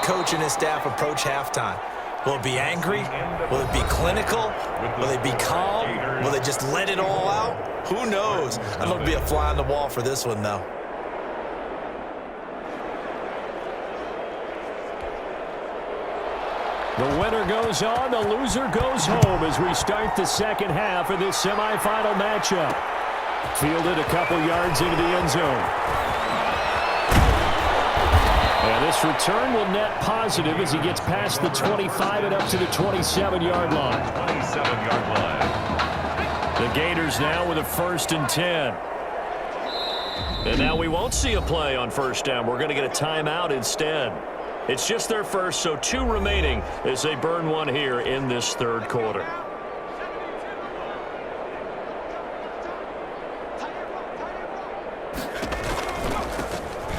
coach and his staff approach halftime? Will it be angry? Will it be clinical? Will they be calm? Will they just let it all out? Who knows? I'm going to be a fly on the wall for this one, though. The winner goes on, the loser goes home as we start the second half of this semifinal matchup. Fielded a couple yards into the end zone. And this return will net positive as he gets past the 25 and up to the 27-yard line. 27-yard line. The Gators now with a 1st and 10. And now we won't see a play on first down. We're going to get a timeout instead. It's just their first, so 2 remaining as they burn one here in this third quarter.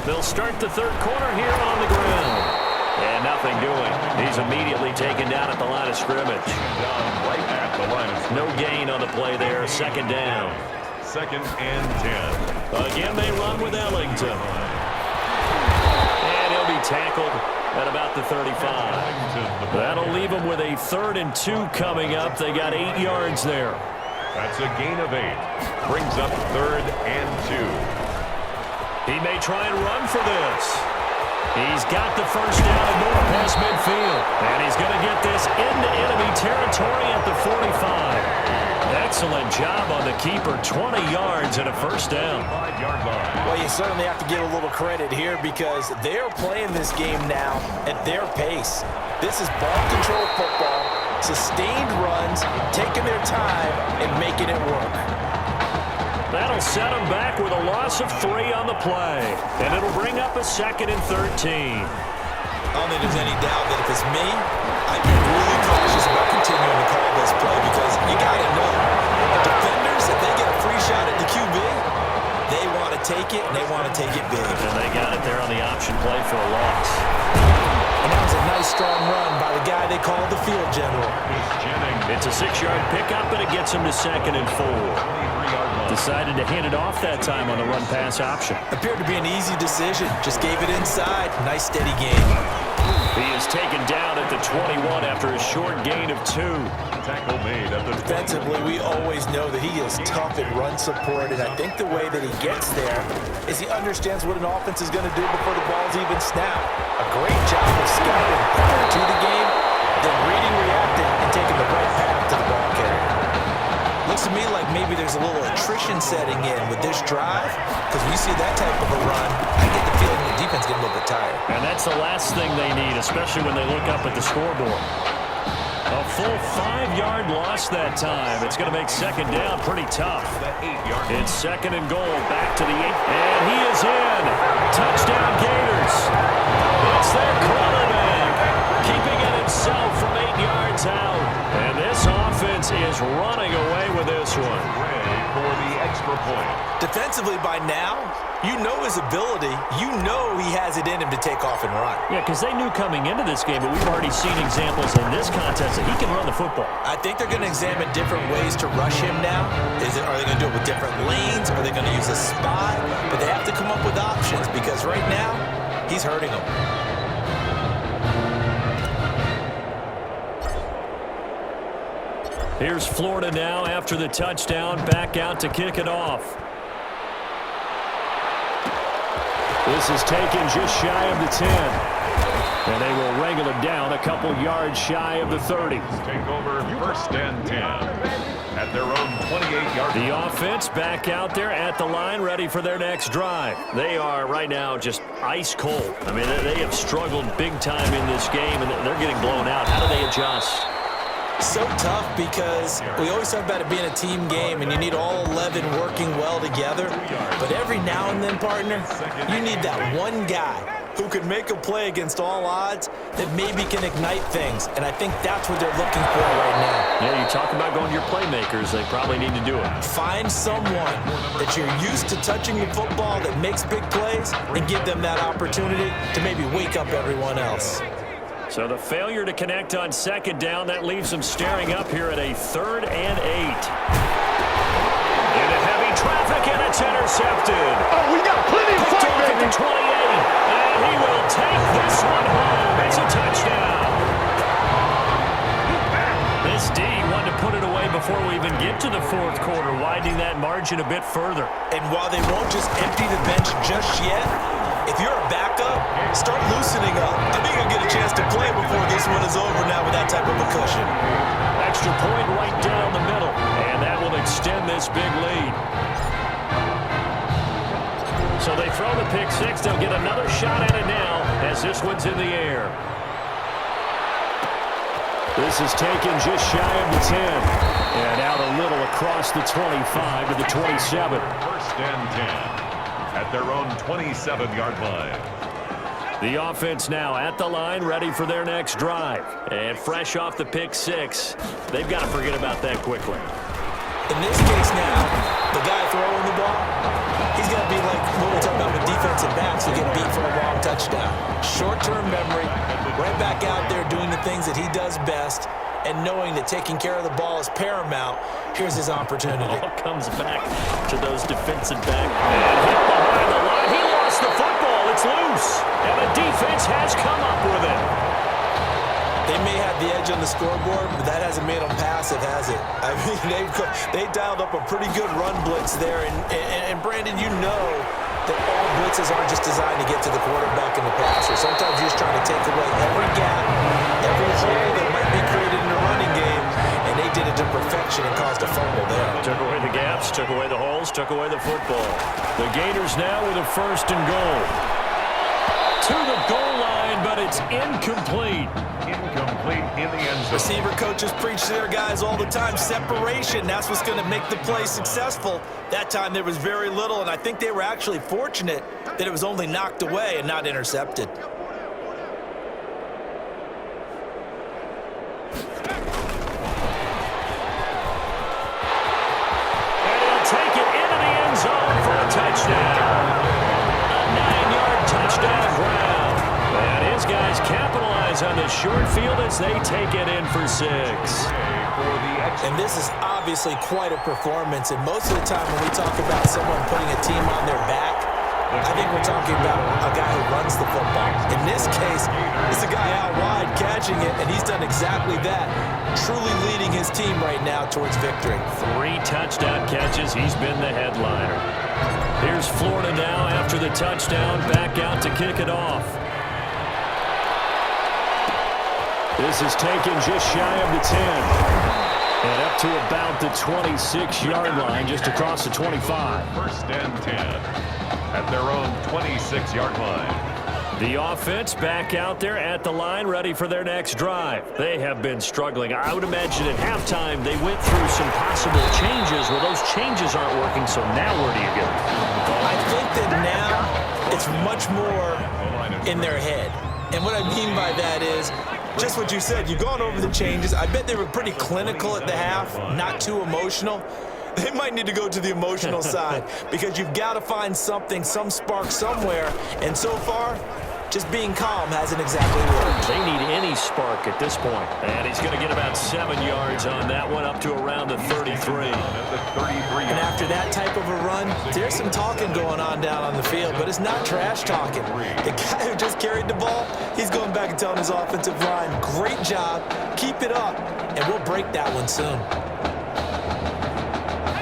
They'll start the third quarter here on the ground. And nothing doing. He's immediately taken down at the line of scrimmage. Right at the line of scrimmage. No gain on the play there. 2nd down. 2nd and 10. Again, they run with Ellington. And he'll be tackled at about the 35. That'll leave them with a 3rd and 2 coming up. They got 8 yards there. That's a gain of 8. Brings up 3rd and 2. He may try and run for this. He's got the first down and more past midfield. And he's going to get this into enemy territory at the 45. Excellent job on the keeper. 20 yards and a first down. 5-yard line. Well, you certainly have to give a little credit here because they're playing this game now at their pace. This is ball control football, sustained runs, taking their time and making it work. That'll set them back with a loss of 3 on the play. And it'll bring up a 2nd and 13. I don't think there's any doubt that if it's me, I'd be really cautious about continuing to call this play because you got to know, defenders, if they get a free shot at the QB, they want to take it, and they want to take it big. And they got it there on the option play for a loss. And that was a nice, strong run by the guy they call the field general. It's a 6-yard pickup, and it gets him to 2nd and 4. Decided to hand it off that time on the run-pass option. Appeared to be an easy decision. Just gave it inside. Nice, steady game. He is taken down at the 21 after a short gain of 2. Tackle made at the defensively, we always know that he is tough in run support, and I think the way that he gets there is he understands what an offense is going to do before the ball's even snapped. A great job of scouting prior to the game, then reading, reacting, and taking the right path to the ball carrier. Looks to me like maybe there's a little attrition setting in with this drive, because when you see that type of a run, I get the feeling the defense getting a little bit tired. And that's the last thing they need, especially when they look up at the scoreboard. A full 5-yard loss that time. It's going to make 2nd down pretty tough. It's 2nd and goal, back to the 8. And he is in. Touchdown Gators. It's their quarterback, keeping it himself from 8 yards out. And this offense is running away with this one. For the extra point. Defensively by now, you know his ability. You know he has it in him to take off and run. Yeah, because they knew coming into this game, but we've already seen examples in this contest that he can run the football. I think they're going to examine different ways to rush him now. Are they going to do it with different lanes? Are they going to use a spy? But they have to come up with options because right now, he's hurting them. Here's Florida now after the touchdown, back out to kick it off. This is taken just shy of the 10. And they will wrangle it down a couple yards shy of the 30. Take over 1st and 10 at their own 28-yard line. The offense back out there at the line, ready for their next drive. They are right now just ice cold. I mean, they have struggled big time in this game, and they're getting blown out. How do they adjust? So tough because we always talk about it being a team game and you need all 11 working well together. But every now and then, partner, you need that one guy who can make a play against all odds that maybe can ignite things. And I think that's what they're looking for right now. Yeah, you talk about going to your playmakers. They probably need to do it. Find someone that you're used to touching the football that makes big plays and give them that opportunity to maybe wake up everyone else. So the failure to connect on 2nd down, that leaves them staring up here at a 3rd and 8. Into heavy traffic, and it's intercepted. Oh, we got plenty of Picked off at the 28, and he will take this one home. It's a before we even get to the fourth quarter, widening that margin a bit further. And while they won't just empty the bench just yet, if you're a backup, start loosening up. I think you'll get a chance to play before this one is over now with that type of a cushion. Extra point right down the middle, and that will extend this big lead. So they throw the pick six. They'll get another shot at it now as this one's in the air. This is taken just shy of the 10. And out a little across the 25 to the 27. First and 10 at their own 27-yard line. The offense now at the line, ready for their next drive. And fresh off the pick six, they've got to forget about that quickly. In this case now, the guy throwing the ball, he's got to be like what we're talking about with defensive backs who get beat for a long touchdown. Short-term memory, right back out there doing the things that he does best, and knowing that taking care of the ball is paramount. Here's his opportunity. Ball comes back to those defensive backs. And hit behind the line. He lost the football. It's loose. And the defense has come up with it. They may have the edge on the scoreboard, but that hasn't made them passive, has it? I mean, they dialed up a pretty good run blitz there. And Brandon, you know that all blitzes aren't just designed to get to the quarterback and the passer. Sometimes you're just trying to take away every gap, every hole that might be created in the running game, and they did it to perfection and caused a fumble there. Took away the gaps, took away the holes, took away the football. The Gators now with a first and goal. To the goal line, but it's incomplete. Incomplete in the end zone. Receiver coaches preach to their guys all the time. Separation, that's what's going to make the play successful. That time there was very little, and I think they were actually fortunate that it was only knocked away and not intercepted. And he'll take it into the end zone for a touchdown. A 9-yard touchdown ground. And his guys capitalize on the short field as they take it in for 6. And this is obviously quite a performance. And most of the time when we talk about someone putting a team on their back, I think we're talking about a guy who runs the football. In this case, it's a guy out wide catching it, and he's done exactly that, truly leading his team right now towards victory. 3 touchdown catches. He's been the headliner. Here's Florida now after the touchdown, back out to kick it off. This is taken just shy of the 10. And up to about the 26-yard line, just across the 25. First and 10 at their own 26-yard line. The offense back out there at the line, ready for their next drive. They have been struggling. I would imagine at halftime they went through some possible changes. Well, those changes aren't working, so now where do you go? I think that now it's much more in their head. And what I mean by that is just what you said. You've gone over the changes. I bet they were pretty clinical at the half, not too emotional. They might need to go to the emotional side because you've got to find something, some spark somewhere. And so far, just being calm hasn't exactly worked. They need any spark at this point. And he's going to get about 7 yards on that one, up to around the 33. And after that type of a run, there's some talking going on down on the field, but it's not trash talking. The guy who just carried the ball, he's going back and telling his offensive line, great job, keep it up, and we'll break that one soon.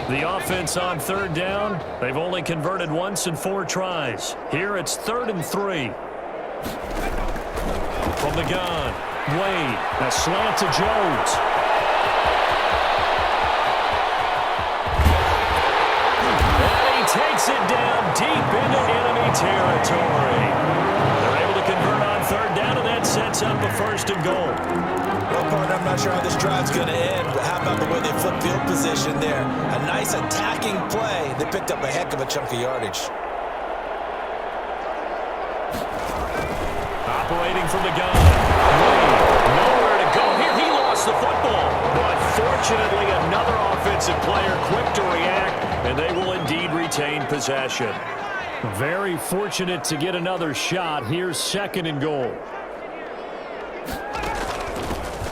The offense on third down, they've only converted once in 4 tries. Here it's 3rd and 3. From the gun, Wade, a slant to Jones. And he takes it down deep into enemy territory. They're able to convert on third down, and that sets up a 1st and goal. Well, partner, I'm not sure how this drive's going to end, but how about the way they flip field position there? A nice attacking play. They picked up a heck of a chunk of yardage. Operating from the gun. Wade, nowhere to go here. He lost the football. But fortunately, another offensive player quick to react, and they will indeed retain possession. Very fortunate to get another shot. Here's 2nd and goal.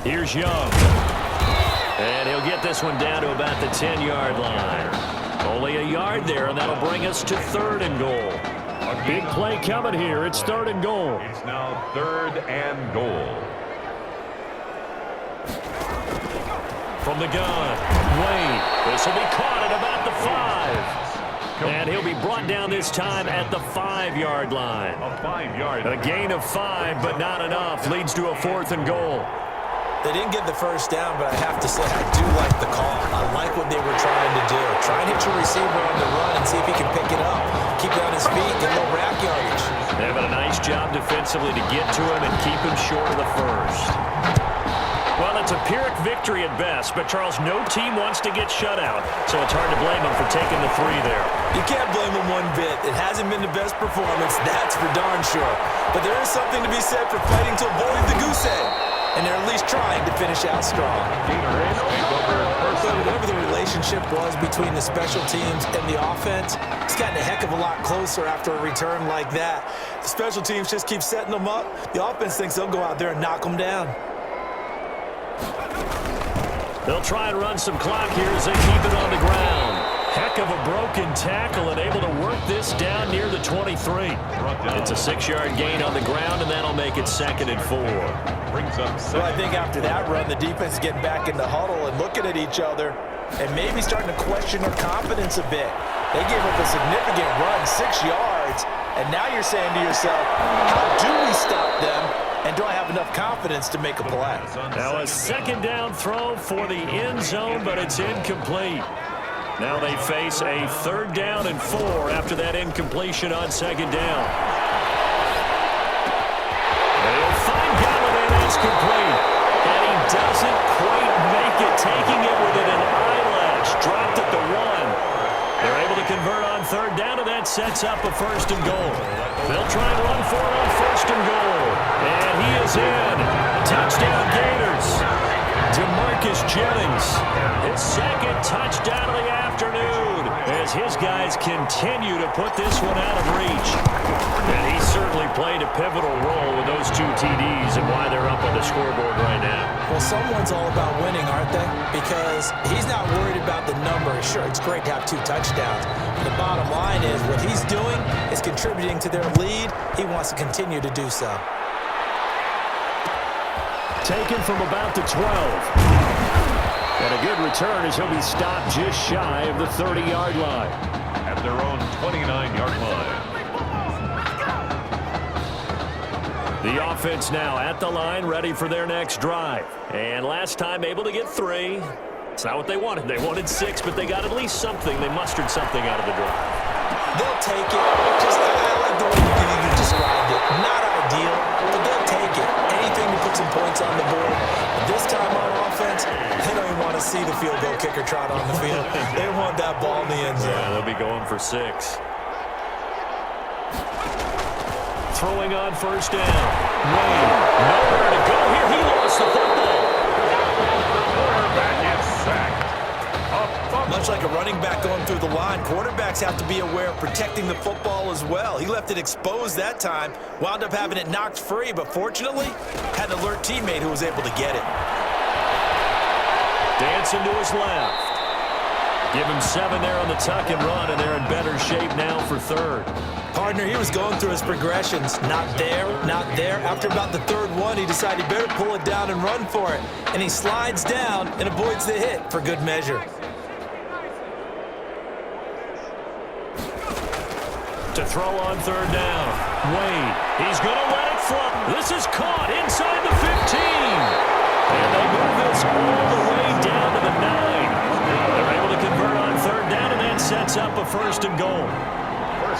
Here's Young. And he'll get this one down to about the 10-yard line. Only a yard there, and that'll bring us to 3rd and goal. A big play coming here. It's 3rd and goal. It's now 3rd and goal. From the gun, Wade. This will be caught at about the 5. And he'll be brought down this time at the 5-yard line. A 5-yard. A gain of 5, but not enough. Leads to a 4th and goal. They didn't get the first down, but I have to say I do like the call. I like what they were trying to do. Try and hit your receiver on the run and see if he can pick it up. Keep it on his feet, get a little rack yardage. They're having a nice job defensively to get to him and keep him short of the first. Well, it's a Pyrrhic victory at best, but Charles, no team wants to get shut out, so it's hard to blame them for taking the 3 there. You can't blame them one bit. It hasn't been the best performance, that's for darn sure. But there is something to be said for fighting to avoid the goose egg. And they're at least trying to finish out strong. So whatever the relationship was between the special teams and the offense, it's gotten a heck of a lot closer after a return like that. The special teams just keep setting them up. The offense thinks they'll go out there and knock them down. They'll try and run some clock here as they keep it on the ground. Heck of a broken tackle and able to work this down near the 23. It's a 6-yard gain on the ground, and that'll make it 2nd and 4. Well, I think after that run, the defense is getting back in the huddle and looking at each other and maybe starting to question their confidence a bit. They gave up a significant run, 6 yards, and now you're saying to yourself, how do we stop them, and do I have enough confidence to make a play? Now a 2nd down throw for the end zone, but it's incomplete. Now they face a 3rd down and 4 after that incompletion on 2nd down. They'll find Galladay, that's complete. And he doesn't quite make it, taking it within an eyelash. Dropped at the 1. They're able to convert on 3rd down, and that sets up a 1st and goal. They'll try and run for it on 1st and goal. And he is in. Touchdown Gators. DeMarcus Jennings, his 2nd touchdown of the afternoon, as his guys continue to put this one out of reach. And he certainly played a pivotal role with those 2 TDs and why they're up on the scoreboard right now. Well, someone's all about winning, aren't they? Because he's not worried about the number. Sure, it's great to have 2 touchdowns. But the bottom line is what he's doing is contributing to their lead. He wants to continue to do so. Taken from about the 12. And a good return as he'll be stopped just shy of the 30-yard line. At their own 29-yard line. The offense now at the line, ready for their next drive. And last time able to get 3. It's not what they wanted. They wanted 6, but they got at least something. They mustered something out of the drive. They'll take it. Just I like the way you described it. Not ideal, but they'll take it. Anything to put some points on the board. But this time on offense, they don't even want to see the field goal kicker trot on the field. They want that ball in the end zone. Yeah, they'll be going for 6. Throwing on 1st down. Wade, nowhere to go here. He lost the football. Quarterback is sacked. Much like a running back going through the line, quarterbacks have to be aware of protecting the football as well. He left it exposed that time, wound up having it knocked free, but fortunately, had an alert teammate who was able to get it. Dancing to his left. Give him 7 there on the tuck and run, and they're in better shape now for 3rd. Partner, he was going through his progressions. Not there, not there. After about the 3rd one, he decided he better pull it down and run for it. And he slides down and avoids the hit for good measure. To throw on 3rd down. Wade, he's going to let it fly. This is caught inside the 15. And they move this all the way down to the 9. They're able to convert on 3rd down, and that sets up a 1st and goal.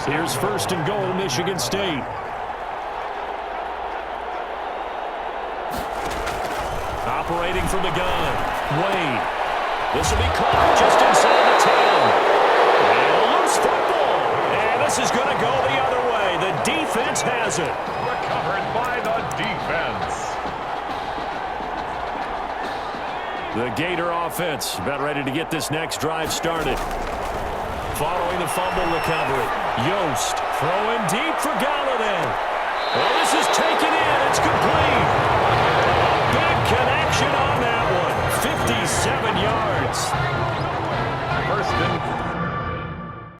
Here's 1st and goal, Michigan State. Operating from the gun. Wade. This will be caught just inside the 10. And a loose football. And this is going to go the other way. The defense has it. Recovered by the defense. The Gator offense about ready to get this next drive started. Following the fumble recovery, Yost throwing deep for Galladay. Well, this is taken in. It's complete. Big connection on that one. 57 yards. 1st and